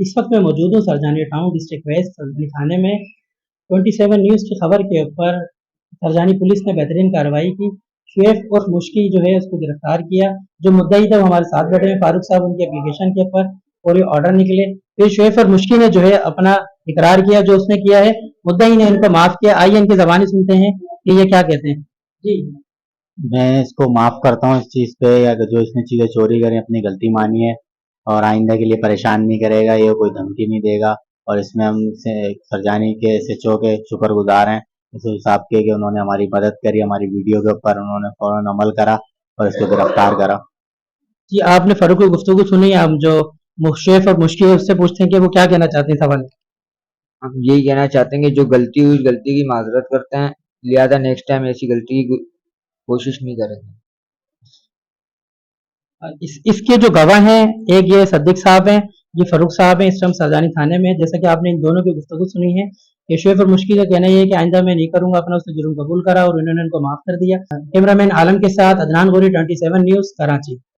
इस वक्त मैं मौजूद हूँ Surjani town district west Surjani थाने में। 27 न्यूज़ की खबर के ऊपर सरजानी पुलिस ने बेहतरीन कार्रवाई की। शुएब और मुश्की जो है उसको गिरफ्तार किया। जो मुद्दई थे वो हमारे साथ बैठे हैं, फारूक साहब, उनकी एप्लीकेशन के ऊपर और ये ऑर्डर निकले। फिर शुएब और मुश्की ने जो है अपना इकरार किया जो उसने किया है। मुद्दई ने इनको माफ किया। आइए इनकी ज़बानी सुनते हैं कि ये क्या कहते हैं। जी, मैं इसको माफ करता हूँ इस चीज़ पे, या जो इसने चीज़ें चोरी करी अपनी गलती मानी है और आइंदा के लिए परेशान नहीं करेगा, ये कोई धमकी नहीं देगा। और इसमें हम सरजानी के SHO के शुक्रगुजार हैं इस हिसाब के कि उन्होंने हमारी मदद करी, हमारी वीडियो के ऊपर उन्होंने फौरन अमल करा और इसको गिरफ्तार करा। जी, आपने फारूक की गुफ्तगू सुनी। हम जो शुएब और मुश्की है उससे पूछते हैं कि वो क्या कहना चाहते हैं इस हवाले। हम यही कहना चाहते हैं कि जो गलती हुई, गलती की माजरत करते हैं, लिहाजा नेक्स्ट टाइम ऐसी गलती की कोशिश नहीं करेंगे। इसके जो गवाह हैं, एक ये सद्दीक साहब हैं, ये फारूक साहब हैं, इस टाइम सरजानी थाने में। जैसा कि आपने इन दोनों की गुफ्तगू सुनी है कि शुएब और मुश्की का कहना ये है कि आइंदा मैं नहीं करूंगा, अपना उसने जुर्म कबूल करा और इन्होंने इनको माफ कर दिया। कैमरामैन आलम के साथ अदनान गोरी, 27 न्यूज़, कराची।